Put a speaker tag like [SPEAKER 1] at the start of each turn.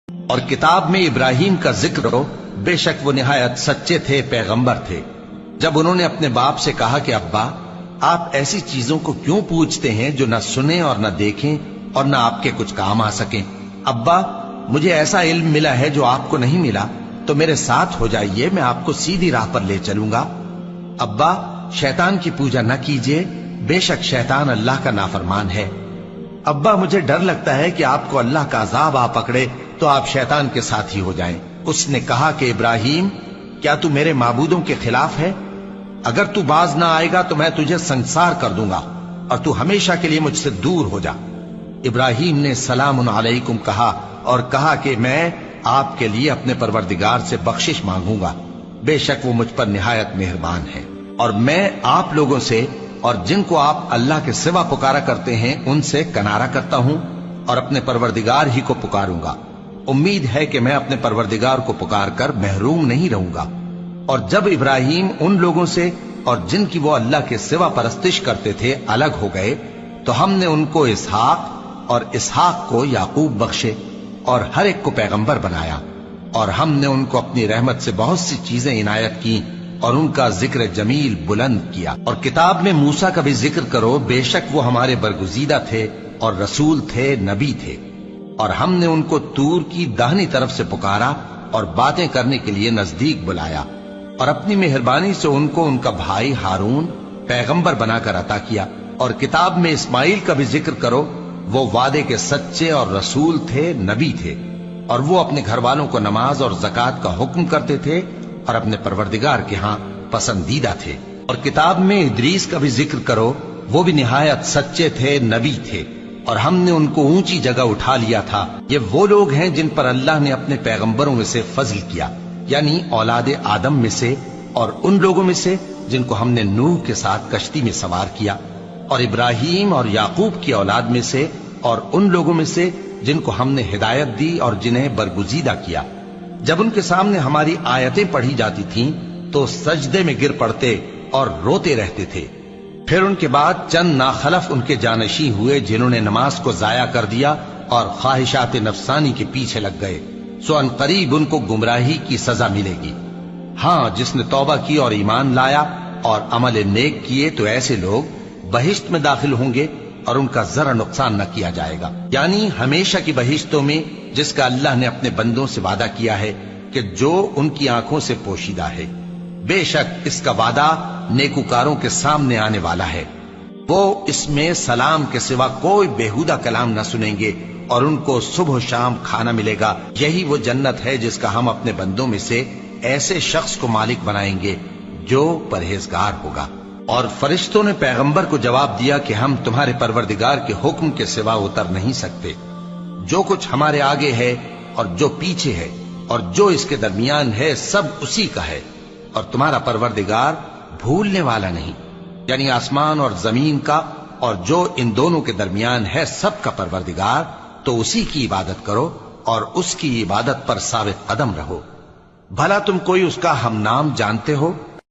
[SPEAKER 1] اور کتاب میں ابراہیم کا ذکر ہو، بے شک وہ نہایت سچے تھے، پیغمبر تھے۔ جب انہوں نے اپنے باپ سے کہا کہ ابا، آپ ایسی چیزوں کو کیوں پوچھتے ہیں جو نہ سنیں اور نہ دیکھیں اور نہ آپ کے کچھ کام آ سکیں؟ ابا، مجھے ایسا علم ملا ہے جو آپ کو نہیں ملا، تو میرے ساتھ ہو جائیے، میں آپ کو سیدھی راہ پر لے چلوں گا۔ ابا، شیطان کی پوجا نہ کیجیے، بے شک شیطان اللہ کا نافرمان ہے۔ ابا، مجھے ڈر لگتا ہے کہ آپ کو اللہ کا عذاب آ پکڑے تو آپ شیطان کے ساتھ ہی ہو جائیں۔ اس نے کہا کہ ابراہیم، کیا تو میرے معبودوں کے خلاف ہے؟ اگر تو باز نہ آئے گا تو میں تجھے سنسار کر دوں گا اور تو ہمیشہ کے لیے مجھ سے دور ہو جا۔ ابراہیم نے سلام علیکم کہا اور کہا کہ میں آپ کے لیے اپنے پروردگار سے بخشش مانگوں گا، بے شک وہ مجھ پر نہایت مہربان ہے، اور میں آپ لوگوں سے اور جن کو آپ اللہ کے سوا پکارا کرتے ہیں ان سے کنارہ کرتا ہوں اور اپنے پروردگار ہی کو پکاروں گا۔ امید ہے کہ میں اپنے پروردگار کو پکار کر محروم نہیں رہوں گا۔ اور جب ابراہیم ان لوگوں سے اور جن کی وہ اللہ کے سوا پرستش کرتے تھے الگ ہو گئے تو ہم نے ان کو اسحاق اور اسحاق کو یعقوب بخشے اور ہر ایک کو پیغمبر بنایا، اور ہم نے ان کو اپنی رحمت سے بہت سی چیزیں عنایت کی اور ان کا ذکر جمیل بلند کیا۔ اور کتاب میں موسیٰ کا بھی ذکر کرو، بے شک وہ ہمارے برگزیدہ تھے اور رسول تھے، نبی تھے، اور ہم نے ان کو طور کی داہنی طرف سے پکارا اور باتیں کرنے کے لیے نزدیک بلایا، اور اپنی مہربانی سے ان کو ان کا بھائی ہارون پیغمبر بنا کر عطا کیا۔ اور کتاب میں اسماعیل کا بھی ذکر کرو، وہ وعدے کے سچے اور رسول تھے، نبی تھے، اور وہ اپنے گھر والوں کو نماز اور زکوٰۃ کا حکم کرتے تھے اور اپنے پروردگار کے ہاں پسندیدہ تھے۔ اور کتاب میں ادریس کا بھی ذکر کرو، وہ بھی نہایت سچے تھے، نبی تھے، اور ہم نے ان کو اونچی جگہ اٹھا لیا تھا۔ یہ وہ لوگ ہیں جن پر اللہ نے اپنے پیغمبروں میں سے فضل کیا، یعنی اولاد آدم میں سے، اور ان لوگوں میں سے جن کو ہم نے نوح کے ساتھ کشتی میں سوار کیا، اور ابراہیم اور یعقوب کی اولاد میں سے، اور ان لوگوں میں سے جن کو ہم نے ہدایت دی اور جنہیں برگزیدہ کیا۔ جب ان کے سامنے ہماری آیتیں پڑھی جاتی تھیں تو سجدے میں گر پڑتے اور روتے رہتے تھے۔ پھر ان کے بعد چند ناخلف ان کے جانشین ہوئے جنہوں نے نماز کو ضائع کر دیا اور خواہشات نفسانی کے پیچھے لگ گئے، سو ان قریب ان کو گمراہی کی سزا ملے گی۔ ہاں، جس نے توبہ کی اور ایمان لایا اور عمل نیک کیے تو ایسے لوگ بہشت میں داخل ہوں گے اور ان کا ذرا نقصان نہ کیا جائے گا، یعنی ہمیشہ کی بہشتوں میں، جس کا اللہ نے اپنے بندوں سے وعدہ کیا ہے کہ جو ان کی آنکھوں سے پوشیدہ ہے۔ بے شک اس کا وعدہ نیکوکاروں کے سامنے آنے والا ہے، وہ اس میں سلام کے سوا کوئی بیہودہ کلام نہ سنیں گے، اور ان کو صبح و شام کھانا ملے گا۔ یہی وہ جنت ہے جس کا ہم اپنے بندوں میں سے ایسے شخص کو مالک بنائیں گے جو پرہیزگار ہوگا۔ اور فرشتوں نے پیغمبر کو جواب دیا کہ ہم تمہارے پروردگار کے حکم کے سوا اتر نہیں سکتے۔ جو کچھ ہمارے آگے ہے اور جو پیچھے ہے اور جو اس کے درمیان ہے سب اسی کا ہے، اور تمہارا پروردگار بھولنے والا نہیں، یعنی آسمان اور زمین کا اور جو ان دونوں کے درمیان ہے سب کا پروردگار، تو اسی کی عبادت کرو اور اس کی عبادت پر ثابت قدم رہو۔ بھلا تم کوئی اس کا ہم نام جانتے ہو؟